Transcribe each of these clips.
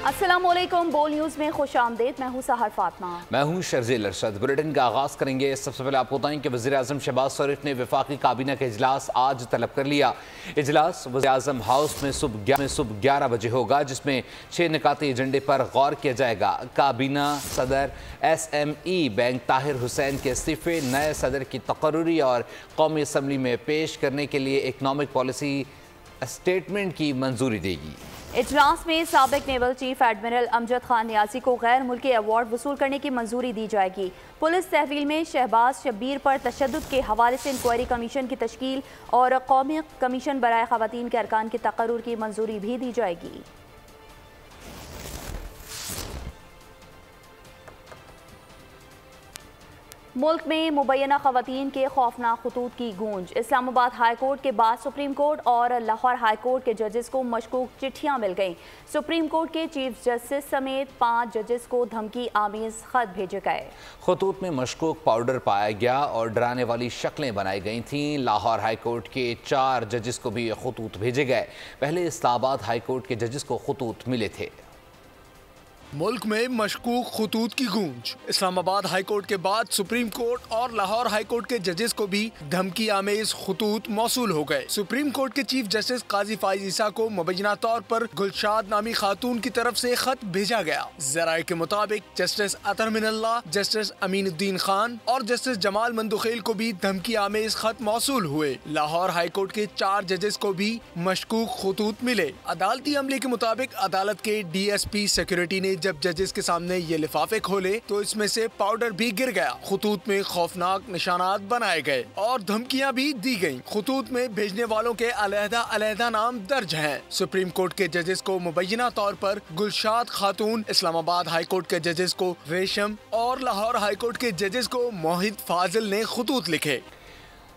अस्सलामुअलैकुम, बोल न्यूज़ में खुश आमदेद। मैं हूँ सहर फातिमा। मैं हूँ शर्जील अरशद। बुलेटिन का आगाज़ करेंगे। सबसे पहले आपको बताएं कि वज़ीर-ए-आज़म शहबाज शरीफ ने वफाकी काबीना का इजलास आज तलब कर लिया। इजलास वज़ीर-ए-आज़म हाउस में सुबह 11 बजे होगा, जिसमें 6 निकाती एजेंडे पर गौर किया जाएगा। काबीना सदर SME बैंक ताहिर हुसैन के इस्तीफ़े, नए सदर की तकर्री और कौमी असम्बली में पेश करने के लिए इकनॉमिक पॉलिसी स्टेटमेंट की मंजूरी देगी। इजलास में साबिक naval chief admiral Amjad Khan Niazi को गैर मुल्की अवार्ड वसूल करने की मंजूरी दी जाएगी। पुलिस तहवील में शहबाज शब्बीर पर तशद्दुद के हवाले से इंक्वायरी कमीशन की तश्कील और कौमी कमीशन बराए ख़वातीन के अरकान की तकर्रुर की मंजूरी भी दी जाएगी। मुल्क में मुबैना ख़वातीन के खौफनाक खतूत की गूंज। इस्लामाबाद हाई कोर्ट के बाद सुप्रीम कोर्ट और लाहौर हाई कोर्ट के जजेस को मशकूक चिट्ठियां मिल गईं। सुप्रीम कोर्ट के चीफ जस्टिस समेत 5 जजेस को धमकी आमीज खत भेजे गए। खतूत में मशकूक पाउडर पाया गया और डराने वाली शक्लें बनाई गई थीं। लाहौर हाई कोर्ट के 4 जजेस को भी खतूत भेजे गए। पहले इस्लामाबाद हाई कोर्ट के जजेस को खतूत मिले थे। मुल्क में मशकूक खतूत की गूंज। इस्लामाबाद हाई कोर्ट के बाद सुप्रीम कोर्ट और लाहौर हाई कोर्ट के जजेस को भी धमकी आमेज खतूत मौसूल हो गए। सुप्रीम कोर्ट के चीफ जस्टिस काजी फाइज ईसा को मुबैना तौर पर गुलशाद नामी खातून की तरफ से खत भेजा गया। जराये के मुताबिक जस्टिस अतर मिनल्लाह, जस्टिस अमीनुद्दीन खान और जस्टिस जमाल मंदुखेल को भी धमकी आमेज खत मौसूल हुए। लाहौर हाई कोर्ट के 4 जजेस को भी मशकूक खतूत मिले। अदालती अमले के मुताबिक अदालत के DSP सिक्योरिटी ने जब जजेस के सामने ये लिफाफे खोले तो इसमें से पाउडर भी गिर गया। खतूत में खौफनाक निशानात बनाए गए और धमकियां भी दी गईं। खतूत में भेजने वालों के अलहदा नाम दर्ज हैं। सुप्रीम कोर्ट के जजेस को मुबैना तौर पर गुलशाद खातून, इस्लामाबाद हाई कोर्ट के जजेस को रेशम और लाहौर हाई कोर्ट के जजेस को मोहित फाजिल ने खतूत लिखे।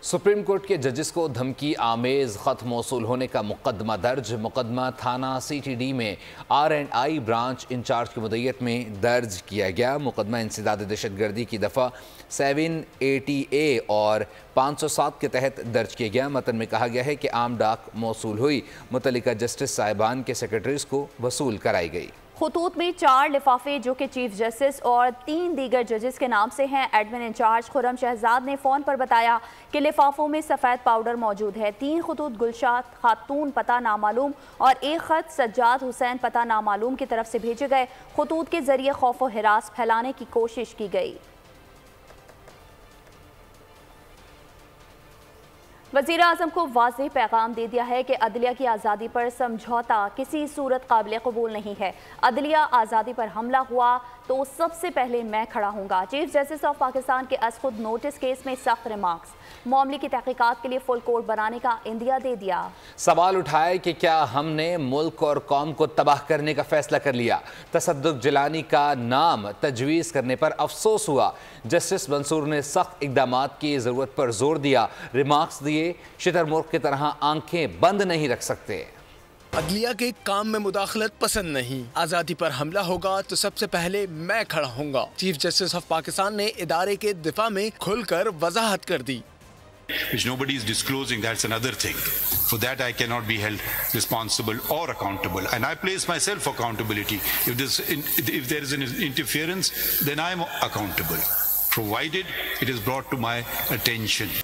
सुप्रीम कोर्ट के जजेस को धमकी आमेज खत मौसूल होने का मुकदमा दर्ज। मुकदमा थाना CTD में R&I ब्रांच इंचार्ज की मुद्दत में दर्ज किया गया। मुकदमा इंसदाद दहशतगर्दी की दफ़ा 780A और 507 के तहत दर्ज किया गया। मतन में कहा गया है कि आम डाक मौसूल हुई मुतल्लिका जस्टिस साहिबान के सेक्रेटरीज को वसूल कराई गई। खतूत में 4 लिफाफे जो कि चीफ जस्टिस और 3 दीगर जजेस के नाम से हैं। एडमिन इंचार्ज खुर्रम शहजाद ने फ़ोन पर बताया कि लिफाफों में सफ़ेद पाउडर मौजूद है। 3 खतूत गुलशाद खातून पता नामालूम और एक ख़त सज्जाद हुसैन पता नामालूम की तरफ से भेजे गए। खतूत के जरिए खौफ व हिरास फैलाने की कोशिश की गई। वज़ीर आज़म को वाज़ेह पैगाम दे दिया है कि अदलिया की आज़ादी पर समझौता किसी सूरत काबिल कबूल नहीं है। अदलिया आज़ादी पर हमला हुआ तो सबसे पहले मैं खड़ा हूँगा। चीफ जस्टिस ऑफ पाकिस्तान के अस खुद नोटिस केस में सख्त रिमार्क्स। मामले की तहकीकात के लिए फुल कोर्ट बनाने का इंदिया दे दिया। सवाल उठाए कि क्या हमने मुल्क और कौम को तबाह करने का फैसला कर लिया। तसद्दुक जिलानी का नाम तजवीज़ करने पर अफसोस हुआ। जस्टिस मंसूर ने सख्त इक़दामात की ज़रूरत पर जोर दिया। रिमार्क्स दिए, शुतुरमुर्ग की तरह आंखें बंद नहीं रख सकते। अदलिया के काम में मुदाखलत पसंद नहीं। आज़ादी पर हमला होगा तो सबसे पहले मैं खड़ा हूँगा। चीफ जस्टिस ऑफ पाकिस्तान ने इदारे के दिफा में खुलकर वजाहत कर दी। Which nobody is disclosing, that's another thing. For that I cannot be held responsible or accountable, and I place myself accountability. If there is an interference, then I am accountable, provided it is brought to my attention.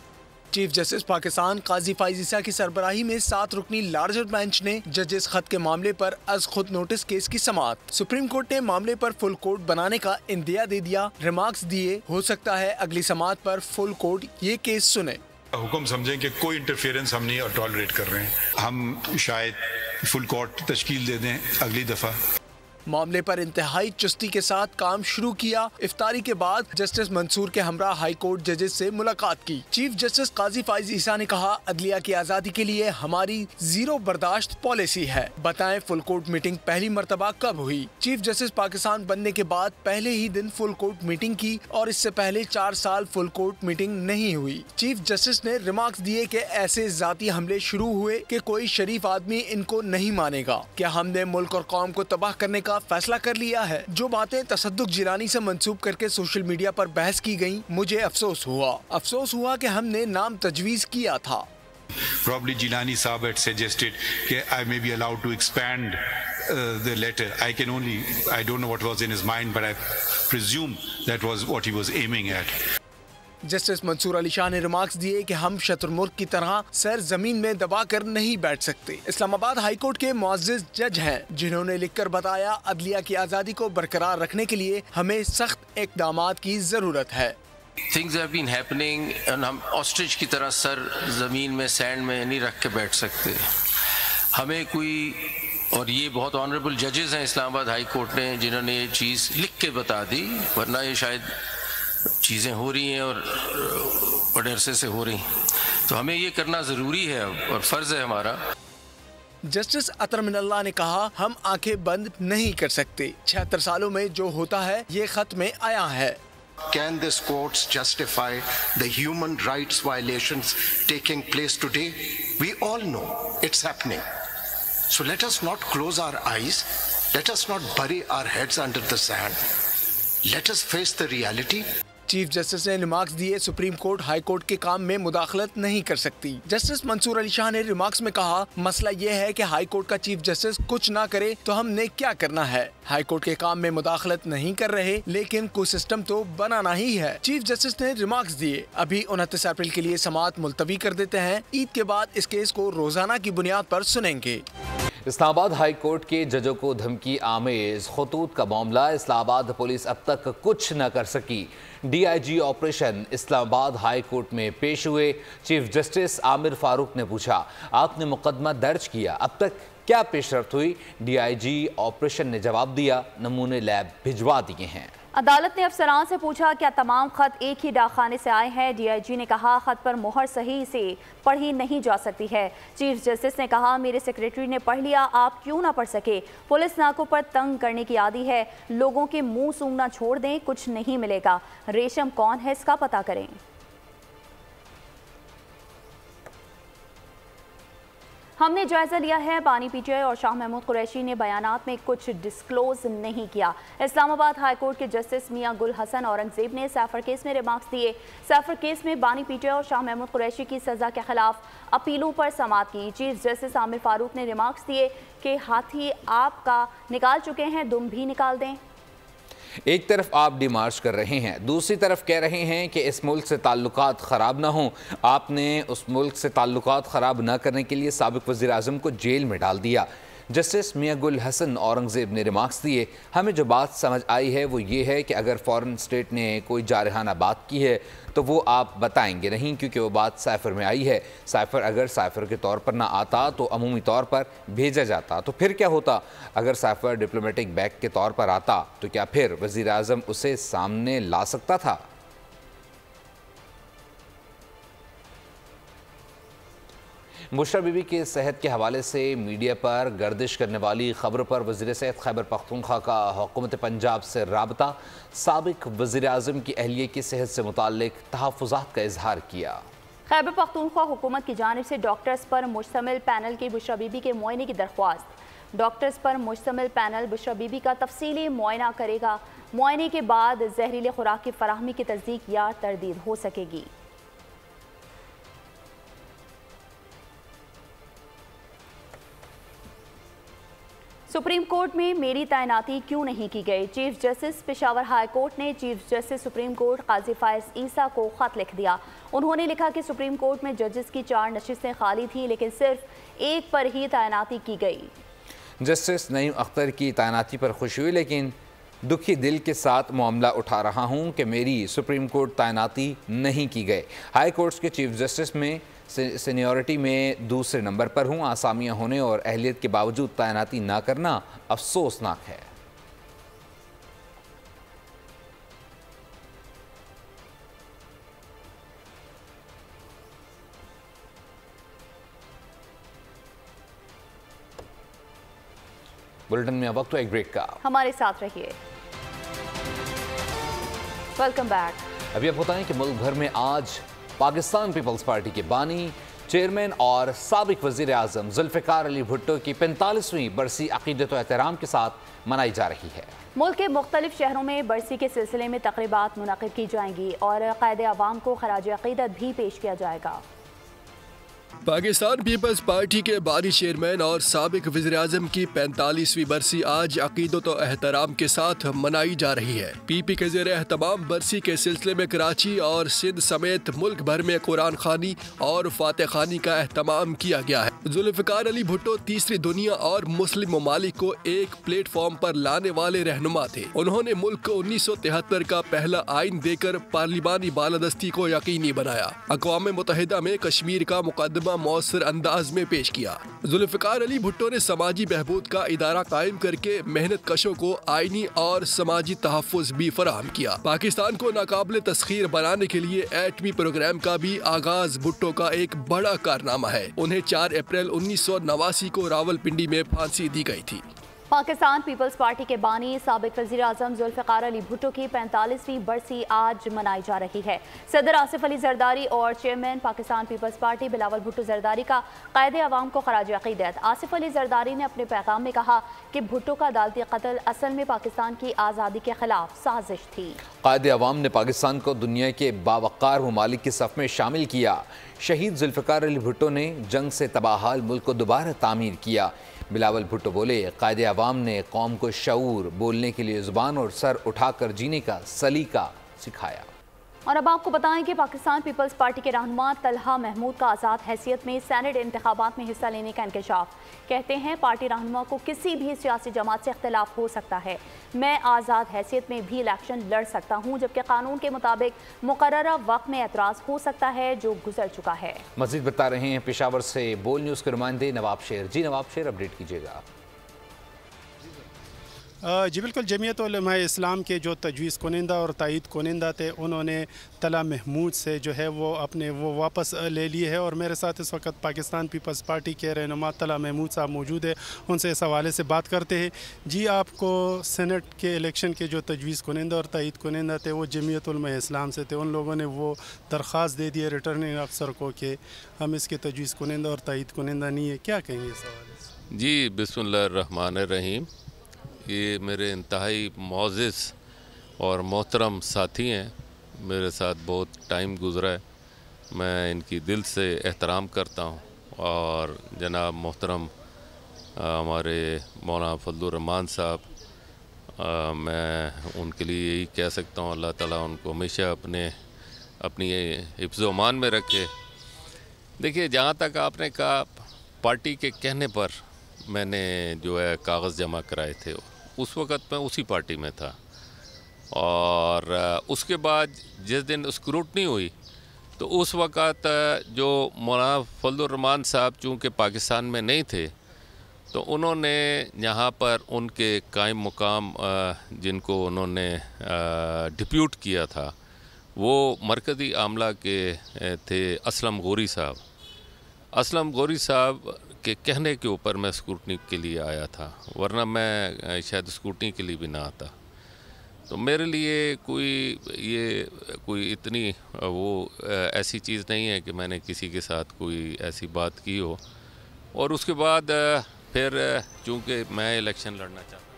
Chief justice Pakistan Qazi Faez Isa की सरबराही में 7 रुकनी larger bench ने जजेस खत के मामले पर अज खुद नोटिस केस की समाअत। सुप्रीम कोर्ट ने मामले पर फुल कोर्ट बनाने का इंदिया दे दिया। रिमार्क्स दिए, हो सकता है अगली समाअत पर फुल कोर्ट ये केस सुने। हुक्म समझें कि कोई इंटरफेरेंस हम नहीं टॉलरेट कर रहे हैं। हम शायद फुल कोर्ट तश्कील दे दें अगली दफा। मामले पर इंतहाई चुस्ती के साथ काम शुरू किया। इफ्तारी के बाद जस्टिस मंसूर के हमरा हाई कोर्ट जजेस से मुलाकात की। चीफ जस्टिस काजी फाइज ईसा ने कहा, अदलिया की आज़ादी के लिए हमारी 0 बर्दाश्त पॉलिसी है। बताएं फुल कोर्ट मीटिंग पहली मर्तबा कब हुई। चीफ जस्टिस पाकिस्तान बनने के बाद पहले ही दिन फुल कोर्ट मीटिंग की और इससे पहले 4 साल फुल कोर्ट मीटिंग नहीं हुई। चीफ जस्टिस ने रिमार्क्स दिए कि ऐसे जाती हमले शुरू हुए कि कोई शरीफ आदमी इनको नहीं मानेगा। क्या हमने मुल्क और कौम को तबाह करने का फैसला कर लिया है। जो बातें तसद्दुक जिलानी से मंसूब करके सोशल मीडिया पर बहस की गयी, मुझे अफसोस हुआ कि हमने नाम तजवीज़ किया था। Probably Jilani Saab had suggested that I may be allowed to expand the letter. I don't know what was in his mind, but I presume that was what he was aiming at. Justice Mansoor Ali Shah ने remarks दिए कि हम शत्रुमुल्क की तरह sir जमीन में दबाकर नहीं बैठ सकते। इस्लामाबाद हाईकोर्ट के मुअज़्ज़िज़ जज हैं जिन्होंने लिखकर बताया, अदलिया की आज़ादी को बरकरार रखने के लिए हमें सख्त इक़दामात की ज़रूरत है। Things have been happening and हम ऑस्ट्रिच की तरह सर ज़मीन में सैंड में नहीं रख के बैठ सकते। हमें कोई, और ये बहुत ऑनरेबल जजेस हैं इस्लामाबाद हाई कोर्ट ने जिन्होंने ये चीज़ लिख के बता दी, वरना ये शायद चीज़ें हो रही हैं और बड़े अरसे से हो रही हैं, तो हमें ये करना ज़रूरी है और फ़र्ज़ है हमारा। जस्टिस अतर मिनल्लाह ने कहा, हम आंखें बंद नहीं कर सकते। 76 सालों में जो होता है ये खत में आया है। Can this courts justify the human rights violations taking place today? We all know it's happening. So let us not close our eyes. Let us not bury our heads under the sand. Let us face the reality. Chief justice ने remarks दिए, supreme court high court के काम में मुदाखलत नहीं कर सकती। Justice Mansoor Ali Shah ने remarks में कहा, मसला ये है कि हाई कोर्ट का चीफ जस्टिस कुछ ना करे तो हमने क्या करना है। हाई कोर्ट के काम में मुदाखलत नहीं कर रहे, लेकिन कोई सिस्टम तो बनाना ही है। चीफ जस्टिस ने रिमार्क्स दिए, अभी 29 अप्रैल के लिए समाअत मुलतवी कर देते हैं। ईद के बाद इस केस को रोजाना की बुनियाद पर सुनेंगे। इस्लामाबाद हाई कोर्ट के जजों को धमकी आमेज खतूत का मामला, इस्लामाबाद पुलिस अब तक कुछ न कर सकी। DIG operation Islamabad high court में पेश हुए। चीफ जस्टिस आमिर फारूक ने पूछा, आपने मुकदमा दर्ज किया, अब तक क्या पेशरफ्त हुई? DIG ऑपरेशन ने जवाब दिया, नमूने लैब भिजवा दिए हैं। अदालत ने अफसरान से पूछा, क्या तमाम खत एक ही डाकखाने से आए हैं? DIG ने कहा, खत पर मोहर सही से पढ़ी नहीं जा सकती है। चीफ जस्टिस ने कहा, मेरे सेक्रेटरी ने पढ़ लिया, आप क्यों ना पढ़ सके? पुलिस नाकों पर तंग करने की आदी है, लोगों के मुंह सूंघना छोड़ दें, कुछ नहीं मिलेगा। रेशम कौन है इसका पता करें। हमने जायजा लिया है, बानी PTI और शाह महमूद कुरैशी ने बयानात में कुछ डिस्क्लोज नहीं किया। इस्लामाबाद हाई कोर्ट के जस्टिस मियां गुल हसन औरंगजेब ने सैफर केस में रिमार्क्स दिए। सैफर केस में बानी PTI और शाह महमूद कुरैशी की सजा के खिलाफ अपीलों पर समाअत की। चीफ जस्टिस आमिर फारूक ने रिमार्क्स दिए कि हाथी आपका निकाल चुके हैं, दुम भी निकाल दें। एक तरफ आप डिमार्च कर रहे हैं, दूसरी तरफ कह रहे हैं कि इस मुल्क से ताल्लुकात ख़राब ना हों। आपने उस मुल्क से ताल्लुकात ख़राब ना करने के लिए साबिक़ वज़ीर आज़म को जेल में डाल दिया। जस्टिस मियां गुल हसन औरंगजेब ने रिमार्क्स दिए, हमें जो बात समझ आई है वो ये है कि अगर फॉरेन स्टेट ने कोई जारहाना बात की है तो वो आप बताएंगे नहीं, क्योंकि वो बात साइफर में आई है। साइफर अगर साइफर के तौर पर ना आता तो अमूमी तौर पर भेजा जाता, तो फिर क्या होता? अगर साइफर डिप्लोमेटिक बैग के तौर पर आता तो क्या फिर वज़ीर आज़म उसे सामने ला सकता था? बुशरा बीबी के सेहत के हवाले से मीडिया पर गर्दिश करने वाली खबर पर वज़ीर सेहत खैबर पख्तूनख्वा का हुकूमत पंजाब से राबता, साबिक़ वज़ीर आज़म की अहलिया की सेहत से मुताल्लिक तहफ़्फ़ुज़ात का इजहार किया। खैबर पख्तूनख्वा हुकूमत की जानिब से डॉक्टर्स पर मुश्तमिल पैनल की बुशरा बीबी के मुआयने की दरख्वास्त। डॉक्टर्स पर मुश्तमिल पैनल बुशरा बीबी का तफसीली मुआयना करेगा। मुआयने के बाद जहरीले खुराक की फराहमी की तस्दीक या तरदीद हो सकेगी। सुप्रीम कोर्ट में मेरी तैनाती क्यों नहीं की गई? Chief justice Peshawar high court ने चीफ जस्टिस सुप्रीम कोर्ट काजी फायज ईसा को खत लिख दिया। उन्होंने लिखा कि सुप्रीम कोर्ट में जजेस की 4 नशिस्तें खाली थी, लेकिन सिर्फ एक पर ही तैनाती की गई। जस्टिस नईम अख्तर की तैनाती पर खुशी हुई, लेकिन दुखी दिल के साथ मामला उठा रहा हूं कि मेरी सुप्रीम कोर्ट तैनाती नहीं की गई। हाई कोर्ट्स के चीफ जस्टिस में सीनियरिटी में दूसरे नंबर पर हूं। आसामियां होने और अहलियत के बावजूद तैनाती ना करना अफसोसनाक है। बुलेटिन में वक्त एक ब्रेक का, हमारे साथ रहिए। Welcome back. अभी आप बताएं कि मुल्क भर में आज पाकिस्तान पीपल्स पार्टी के बानी, चेयरमैन और साबिक वज़ीर आज़म जुल्फ़िकार अली भुट्टो की 45वीं बरसी अक़ीदत व एहतराम के साथ मनाई जा रही है। मुल्क के मुख्तलिफ शहरों में बरसी के सिलसिले में तक़रीबात मुनक़िद की जाएंगी और क़ायदे अवाम को ख़राज अक़ीदत भी पेश किया जाएगा। पाकिस्तान पीपल्स पार्टी के बानी चेयरमैन और साबिक वज़ीर-ए-आज़म की 45वीं बरसी आज अकीदत और एहतराम के साथ मनाई जा रही है। पीपी के ज़ेर एहतमाम बरसी के सिलसिले में कराची और सिंध समेत मुल्क भर में कुरान खानी और फातह खानी का एहतमाम किया गया है। जुल्फ़िकार अली भुट्टो तीसरी दुनिया और मुस्लिम ममालिक को एक प्लेटफॉर्म पर लाने वाले रहनुमा थे। उन्होंने मुल्क को 1973 का पहला आइन देकर पार्लिमानी बालादस्ती को यकीनी बनाया। अक़वाम मुत्तहिदा में कश्मीर का मुकदमा मौसर अंदाज में पेश किया। जुल्फ़िकार अली भुट्टो ने समाजी बहबूद का इदारा कायम करके मेहनत कशों को आईनी और समाजी तहफ़्फ़ुज़ भी फराहम किया। पाकिस्तान को नाकाबिल तस्खीर बनाने के लिए एटमी प्रोग्राम का भी आगाज भुट्टो का एक बड़ा कारनामा है। उन्हें 4 अप्रैल 1989 को रावलपिंडी में फांसी दी गई थी। पाकिस्तान पीपल्स पार्टी के बानी साबिक वज़ीर-ए-आज़म जुल्फ़िकार अली भुट्टो की 45वीं बरसी आज मनाई जा रही है। सदर आसिफ अली जरदारी और chairman Pakistan Peoples Party Bilawal Bhutto Zardari का क़ायदे अवाम को खराज अक़ीदत। आसिफ अली जरदारी ने अपने पैगाम में कहा कि भुट्टो का अदालती कत्ल असल में पाकिस्तान की आज़ादी के खिलाफ साजिश थी। क़ायदे अवाम ने पाकिस्तान को दुनिया के बावक़ार ममालिक की सफ़ में शामिल किया। शहीद जुल्फ़िकार अली भुट्टो ने जंग से तबाहाल मुल्क को दोबारा तामीर किया। बिलावल भुट्टो बोले, क़ायदे अवाम ने कौम को शऊर, बोलने के लिए ज़ुबान और सर उठाकर जीने का सलीका सिखाया। और अब आपको बताएं कि पाकिस्तान पीपल्स पार्टी के रहनुमा तलहा महमूद का आज़ाद हैसियत में सेनेट इंतखाबात में हिस्सा लेने का इंकशाफ। कहते हैं पार्टी रहनुमा को किसी भी सियासी जमात से इख्तिलाफ हो सकता है। मैं आज़ाद हैसियत में भी इलेक्शन लड़ सकता हूँ, जबकि कानून के मुताबिक मुकर्ररा वक्त में एतराज़ हो सकता है जो गुजर चुका है। मज़ीद बता रहे हैं पेशावर से बोल न्यूज़ के नुमाइंदे नवाब शेर। जी नवाब शेर, अपडेट कीजिएगा। जी बिल्कुल, जमीयत उलमा इस्लाम के जो तजवीज़ कुनिंदा और तायद कुनिंदा थे, उन्होंने तला महमूद से जो है वो अपने वो वापस ले लिए है। और मेरे साथ इस वक्त पाकिस्तान पीपल्स पार्टी के रहनुमा तला महमूद साहब मौजूद है, उनसे इस हवाले से बात करते हैं। जी, आपको सेनेट के इलेक्शन के जो तजवीज़ कुनिंदा और तायद कुनिंदा थे वो जमीयत उलमा इस्लाम से थे, उन लोगों ने वो दरख्वास्त दे दी है रिटर्निंग अफसर को कि हम इसके तजवीज़ कुनिंदा और तायद कुनिंदा नहीं है। क्या कहेंगे इस हवाले से? जी बिस्मिल्लाहिर्रहमानिर्रहीम। ये मेरे इंतहाई मोअज़्ज़िज़ और मोहतरम साथी हैं, मेरे साथ बहुत टाइम गुज़रा है, मैं इनकी दिल से एहतराम करता हूँ। और जनाब मोहतरम हमारे मौलाना फजलुर रहमान साहब, मैं उनके लिए यही कह सकता हूँ अल्लाह ताला उनको हमेशा अपनी हिफ्ज़ ओ अमान में रखे। देखिए, जहाँ तक आपने कहा पार्टी के कहने पर मैंने जो है कागज़ जमा कराए थे, उस वक़्त मैं उसी पार्टी में था। और उसके बाद जिस दिन स्क्रूटनी हुई तो उस वक़्त जो मौलाना फजलुर रहमान साहब चूँकि पाकिस्तान में नहीं थे, तो उन्होंने यहाँ पर उनके कायम मुकाम जिनको उन्होंने डिप्यूट किया था, वो मरकज़ी आमला के थे असलम गौरी साहब। असलम गौरी साहब के कहने के ऊपर मैं स्क्रूटनी के लिए आया था, वरना मैं शायद स्क्रूटनी के लिए भी ना आता। तो मेरे लिए कोई इतनी वो ऐसी चीज़ नहीं है कि मैंने किसी के साथ कोई ऐसी बात की हो। और उसके बाद फिर चूँकि मैं इलेक्शन लड़ना चाहता।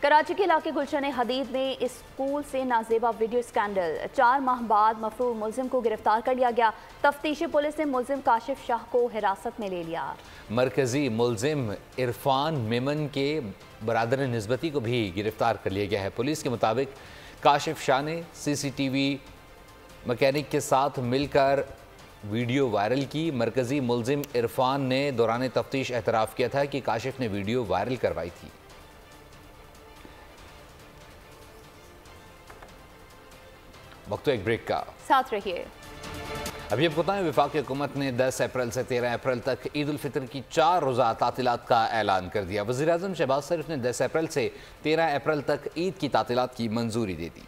कराची के इलाके गुलशन हदीद में स्कूल से नाजेबा वीडियो स्कैंडल, 4 माह बाद मफरूर मुलजिम को गिरफ्तार कर लिया गया। तफ्तीशी पुलिस ने मुलजिम काशिफ शाह को हिरासत में ले लिया। मरकजी मुलजिम इरफान मेमन के बरादर निस्बती को भी गिरफ्तार कर लिया गया है। पुलिस के मुताबिक काशिफ शाह ने CCTV मैकेनिक के साथ मिलकर वीडियो वायरल की। मरकजी मुलजिम इरफान ने दौरान तफ्तीश एतराफ़ किया था कि काशिफ ने वीडियो वायरल करवाई थी। वक्त एक ब्रेक का, साथ रहिए। अभी आपको बताएं, वफाकी हुकूमत ने 10 अप्रैल से 13 अप्रैल तक ईद उल फितर की 4 रोज़ा तातीलात का ऐलान कर दिया। वज़ीर-ए-आज़म शहबाज शरीफ ने 10 अप्रैल से 13 अप्रैल तक ईद की तातीलात की मंजूरी दे दी।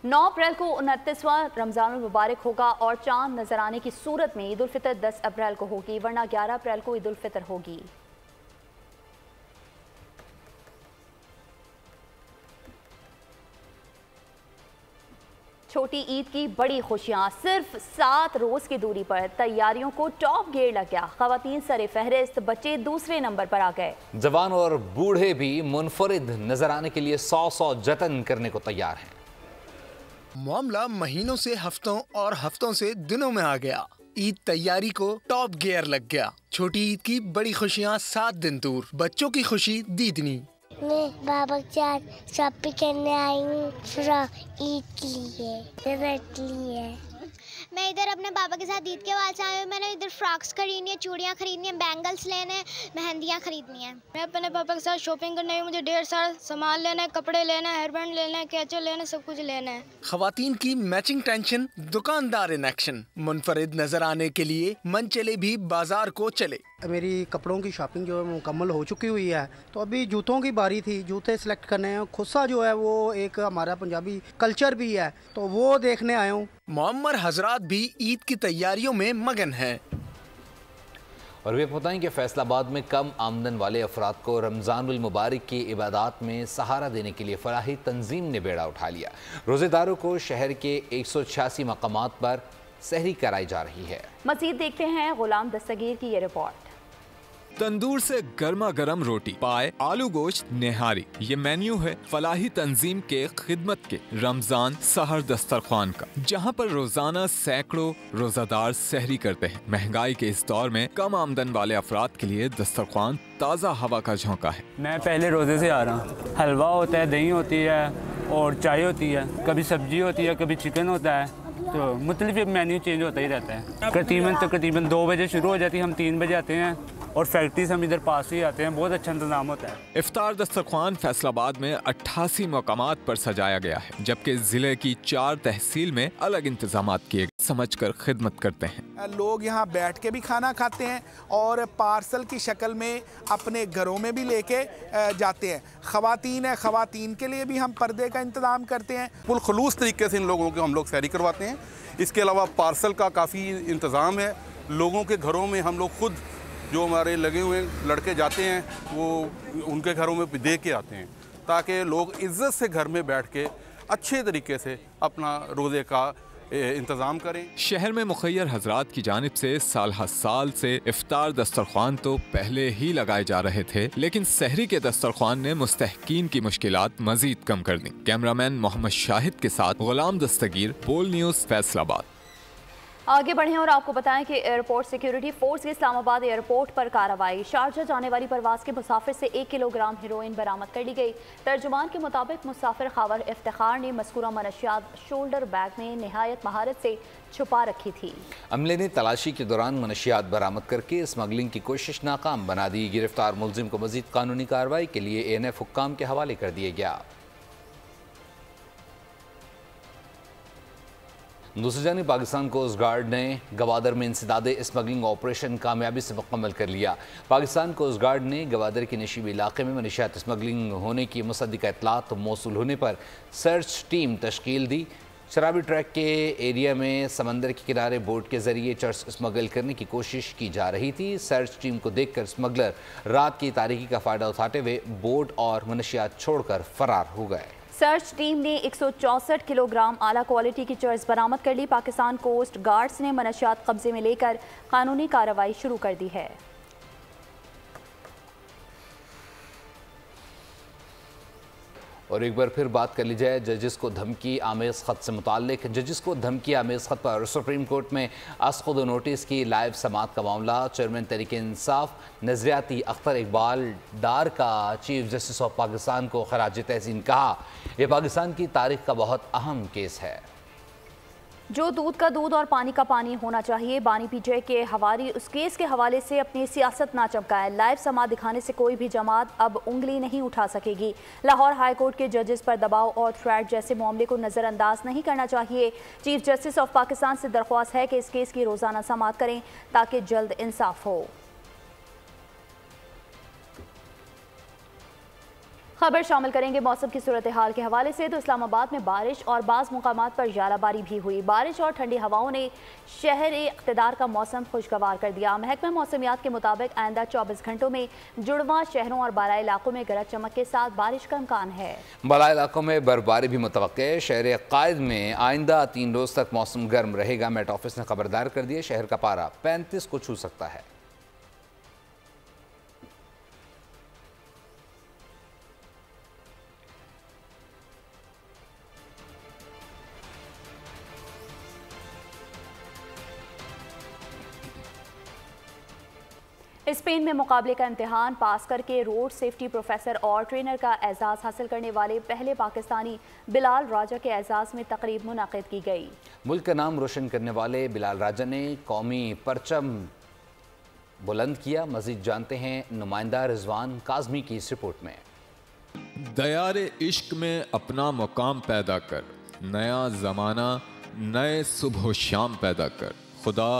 9 अप्रैल को 29वां रमज़ानुल मुबारक होगा और चांद नजर आने की सूरत में ईद उल फितर 10 अप्रैल को होगी, वरना 11 अप्रैल को ईद उल फितर होगी। छोटी ईद की बड़ी खुशियां, सिर्फ 7 रोज की दूरी पर तैयारियों को टॉप गियर लग गया। खवातीन सरे फहरिस्त, बच्चे दूसरे नंबर पर आ गए। जवान और बूढ़े भी मुनफरिद नजर आने के लिए 100 जतन करने को तैयार हैं। मामला महीनों से हफ्तों और हफ्तों से दिनों में आ गया। ईद तैयारी को टॉप गियर लग गया। छोटी ईद की बड़ी खुशियाँ 7 दिन दूर, बच्चों की खुशी दीदनी। मैं बाबा के साथ शॉपिंग करने आई हूँ ईद के लिए। मैं इधर अपने पापा के साथ ईद के बाद से आई हूँ। मैंने इधर फ्रॉक्स खरीदनी है, चूड़ियाँ खरीदनी है, बैंगल्स लेने हैं, मेहंदियाँ खरीदनी है। मैं अपने पापा के साथ शॉपिंग करने आई हूँ। मुझे ढेर सारा सामान लेना है, कपड़े लेना है, हेयर बैंड लेना है, कैचर लेना है, सब कुछ लेना है। खवातीन की मैचिंग टेंशन, दुकानदार इन एक्शन। मुनफरिद नजर आने के लिए मन चले भी बाजार को चले। मेरी कपड़ों की शॉपिंग जो है मुकम्मल हो चुकी हुई है, तो अभी जूतों की बारी थी। जूते सिलेक्ट करने हैं। खुस्सा जो है वो एक हमारा पंजाबी कल्चर भी है, तो वो देखने आया हूँ। मोअम्मर हजरात भी ईद की तैयारियों में मगन हैं। और वे बताएं कि फैसलाबाद में कम आमदन वाले अफराद को रमज़ानुल मुबारक की इबादत में सहारा देने के लिए फलाही तंजीम ने बेड़ा उठा लिया। रोज़ेदारों को शहर के 186 मकामात पर सहरी कराई जा रही है। मज़ीद देखते हैं गुलाम दस्तगीर की ये रिपोर्ट। तंदूर से गर्मा गर्म रोटी, पाए, आलू गोश्त, निहारी, ये मेन्यू है फलाही तंजीम के खिदमत के रमजान सहर दस्तरखान का, जहां पर रोजाना सैकड़ों रोजादार सहरी करते हैं। महंगाई के इस दौर में कम आमदन वाले अफराद के लिए दस्तरखान ताज़ा हवा का झोंका है। मैं पहले रोजे से आ रहा हूँ। हलवा होता है, दही होती है और चाय होती है, कभी सब्जी होती है, कभी चिकन होता है, तो मुख्तलिफ मेन्यू चेंज होता ही रहता है। तकरीबन 2 बजे शुरू हो जाती है, हम 3 बजे आते हैं और फैक्ट्री से हम इधर पास ही आते हैं। बहुत अच्छा इंतजाम होता है। इफ्तार दस्तरखान फैसलाबाद में 88 मकामात पर सजाया गया है, जबकि जिले की 4 तहसील में अलग इंतजाम किए समझकर खिदमत करते हैं। लोग यहाँ बैठ के भी खाना खाते हैं और पार्सल की शक्ल में अपने घरों में भी लेके जाते हैं। खवातीन है, खवातीन के लिए भी हम पर्दे का इंतजाम करते हैं। फुल खलूस तरीके से इन लोगों को हम लोग सहरी करवाते हैं। इसके अलावा पार्सल का काफ़ी इंतज़ाम है। लोगों के घरों में हम लोग खुद जो हमारे लगे हुए लड़के जाते हैं वो उनके घरों में दे के आते हैं, ताकि लोग इज्जत से घर में बैठ के अच्छे तरीके से अपना रोज़े का इंतज़ाम करें। शहर में मुखय्यर हजरात की जानिब से साल हर साल से इफ्तार दस्तरखान तो पहले ही लगाए जा रहे थे, लेकिन सहरी के दस्तरखान ने मुस्तहकीन की मुश्किलात मजीद कम कर दी। कैमरामैन मोहम्मद शाहिद के साथ गुलाम दस्तगीर, बोल न्यूज़, फैसलाबाद। आगे बढ़ें और आपको बताएं कि एयरपोर्ट सिक्योरिटी फोर्स की इस्लामाबाद एयरपोर्ट पर कार्रवाई। शारजा जाने वाली परवाज के मुसाफिर से 1 किलोग्राम हेरोइन बरामद कर ली गई। तर्जुमान के मुताबिक मुसाफिर खावर इफ्तिखार ने मज़कूरा मनशियात शोल्डर बैग में नहायत महारत से छुपा रखी थी। अमले ने तलाशी के दौरान मनशियात बरामद करके स्मगलिंग की कोशिश नाकाम बना दी। गिरफ्तार मुलजिम को मजीद कानूनी कार्रवाई के लिए ANF हुक्काम के हवाले कर दिया गया। दूसरी जानिब पाकिस्तान कोस्ट गार्ड ने गवादर में इंसदाद स्मगलिंग ऑपरेशन कामयाबी से मुकम्मल कर लिया। पाकिस्तान कोस्ट गार्ड ने गवादर के नशीबी इलाके में मनशियात स्मगलिंग होने की मुसद्दिका इत्तलात मौसूल होने पर सर्च टीम तश्कील दी। शराबी ट्रैक के एरिया में समंदर के किनारे बोट के जरिए चर्च स्मगल करने की कोशिश की जा रही थी। सर्च टीम को देखकर स्मगलर रात की तारीकी का फ़ायदा उठाते हुए बोट और मनशियात छोड़कर फरार हो गए। सर्च टीम ने 164 किलोग्राम आला क्वालिटी की चर्च बरामद कर ली। पाकिस्तान कोस्ट गार्ड्स ने मनशियात कब्जे में लेकर कानूनी कार्रवाई शुरू कर दी है। और एक बार फिर बात कर ली जाए जजिस को धमकी आमेज़ ख़त से मुताल्लिक। जजिस को धमकी आमेज़ ख़त पर सुप्रीम कोर्ट में अस्ख़ुद नोटिस की लाइव समाअत का मामला। चेयरमैन तहरीक इंसाफ नज़रियाती अख्तर इकबाल डार का चीफ जस्टिस ऑफ पाकिस्तान को खराज तहसीन कहा, यह पाकिस्तान की तारीख का बहुत अहम केस है। जो दूध का दूध और पानी का पानी होना चाहिए। बानी पीजे के हवारी उस केस के हवाले से अपनी सियासत ना चमकाए। लाइव समाअत दिखाने से कोई भी जमात अब उंगली नहीं उठा सकेगी। लाहौर हाई कोर्ट के जजेस पर दबाव और थ्रेट जैसे मामले को नज़रअंदाज नहीं करना चाहिए। चीफ जस्टिस ऑफ पाकिस्तान से दरख्वास्त है कि इस केस की रोज़ाना समाअत करें ताकि जल्द इंसाफ हो। खबर शामिल करेंगे मौसम की सूरत हाल के हवाले से। तो इस्लामाबाद में बारिश और बाज़ मुकामात पर याराबारी भी हुई। बारिश और ठंडी हवाओं ने शहर इक़्तिदार का मौसम खुशगवार कर दिया। महकमा मौसमियात के मुताबिक आइंदा 24 घंटों में जुड़वा शहरों और बाला इलाकों में गरज चमक के साथ बारिश का इम्कान है। बाला इलाकों में बर्फबारी भी मुतवक्के है। शहर कायद में आइंदा 3 रोज़ तक मौसम गर्म रहेगा। मेट ऑफिस ने खबरदार कर दिया, शहर का पारा 35 को छू सकता है। स्पेन में मुकाबले का इम्तिहान पास करके रोड सेफ्टी प्रोफेसर और ट्रेनर का एजाज़ हासिल करने वाले पहले पाकिस्तानी बिलाल राजा के एजाज़ में तकरीब मुनाकिद की गई। मुल्क का नाम रोशन करने वाले बिलाल राजा ने कौमी परचम बुलंद किया। मजीद जानते हैं नुमाइंदा रिजवान काज़मी की इस रिपोर्ट में। दयारे इश्क में अपना मुकाम पैदा कर, नया ज़माना नए सुबह शाम पैदा कर। खुदा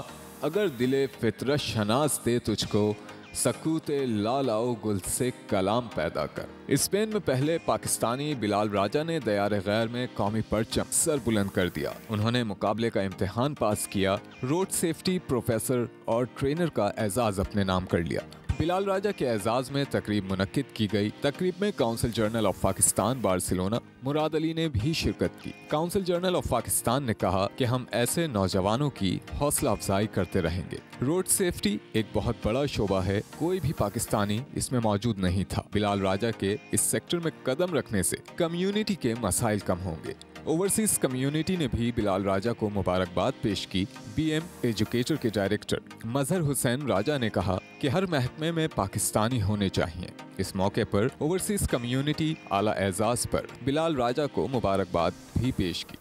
अगर दिले फितरत शनास दे तुझको, सकूते लालाओ गुल से कलाम पैदा कर। स्पेन में पहले पाकिस्तानी बिलाल राजा ने दयारे गैर में कौमी परचम सर बुलंद कर दिया। उन्होंने मुकाबले का इम्तिहान पास किया, रोड सेफ्टी प्रोफेसर और ट्रेनर का एजाज़ अपने नाम कर लिया। बिलाल राजा के एजाज़ में तकरीब मुनक्किद की गई। तकरीब में काउंसिल जर्नल ऑफ पाकिस्तान बार्सिलोना मुराद अली ने भी शिरकत की। काउंसिल जर्नल ऑफ पाकिस्तान ने कहा कि हम ऐसे नौजवानों की हौसला अफजाई करते रहेंगे। रोड सेफ्टी एक बहुत बड़ा शोबा है, कोई भी पाकिस्तानी इसमें मौजूद नहीं था। बिलाल राजा के इस सेक्टर में कदम रखने से कम्युनिटी के मसाइल कम होंगे। ओवरसीज कम्युनिटी ने भी बिलाल राजा को मुबारकबाद पेश की। BM एजुकेटर के डायरेक्टर मजहर हुसैन राजा ने कहा कि हर महकमे में पाकिस्तानी होने चाहिए। इस मौके पर ओवरसीज कम्युनिटी आला एजाज पर बिलाल राजा को मुबारकबाद भी पेश की।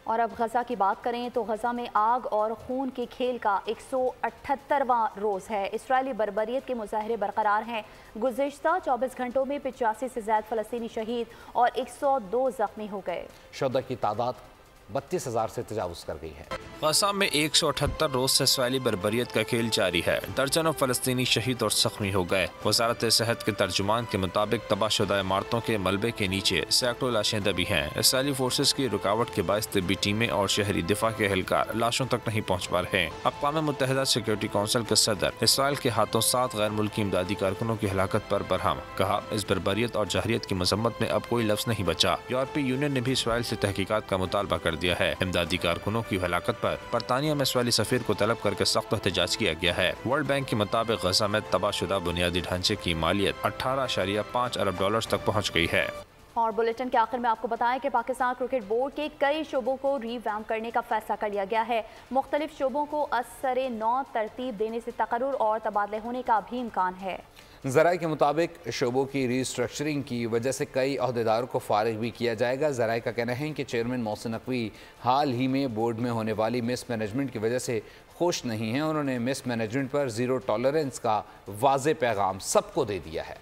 और अब गजा की बात करें तो गजा में आग और खून के खेल का 178वां रोज़ है। इसराइली बर्बरियत के मुजाहरे बरकरार हैं। गुज़िश्ता 24 घंटों में 85 से ज़्यादा फ़लस्तीनी शहीद और 102 ज़ख्मी हो गए। शुहदा की तादाद 32,000 से तजावुज़ कर गई है। गजा में 178 रोज से इसराइली बर्बरियत का खेल जारी है। दर्जनों फलस्तीनी शहीद और जख्मी हो गए। वजारत सेहत के तर्जुमान के मुताबिक तबाहशुदा इमारतों के मलबे के नीचे सैकड़ों लाशें दबी हैं। इसराइली फोर्सेस की रुकावट के बायस तिब्बी टीमें और शहरी दिफा के एहलकार लाशों तक नहीं पहुँच पा रहे हैं। अक़वाम मुत्तहिदा सिक्योरिटी काउंसिल के सदर इसराइल के हाथों 7 गैर मुल्की इमदादी कारकुनों की हलाकत पर बरहम कहा, इस बर्बरियत और जहरियत की मजम्मत में अब कोई लफ्ज़ नहीं बचा। यूरोपीय यूनियन ने भी इसराइल से तहकीकात का मुतालबा कर दिया है। इमदादी कारकुनों की हलाकत पर बरतानिया में इसराइली सफीर को तलब करके सख्त एहतजाज किया गया है। वर्ल्ड बैंक के मुताबिक गजा में तबाहशुदा बुनियादी ढांचे की मालियत 18.5 अरब डॉलर तक पहुँच गई है। और बुलेटिन के आखिर में आपको बताएं कि पाकिस्तान क्रिकेट बोर्ड के कई शोबों को रीवैम्प करने का फैसला कर लिया गया है। मुख्तलिफ शोबों को असरे नौ तरतीब देने से तकर्रुर और तबादले होने का भी इम्कान है। ज़राए के मुताबिक शोबों की रीस्ट्रक्चरिंग की वजह से कई अहदेदारों को फारिग भी किया जाएगा। ज़राए का कहना है कि चेयरमैन मोहसिन नकवी हाल ही में बोर्ड में होने वाली मिस मैनेजमेंट की वजह से खुश नहीं हैं। उन्होंने मिस मैनेजमेंट पर ज़ीरो टॉलरेंस का वाज़े पैगाम सबको दे दिया है।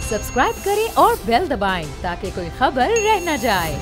सब्सक्राइब करें और बेल दबाएं ताकि कोई खबर रह न जाए।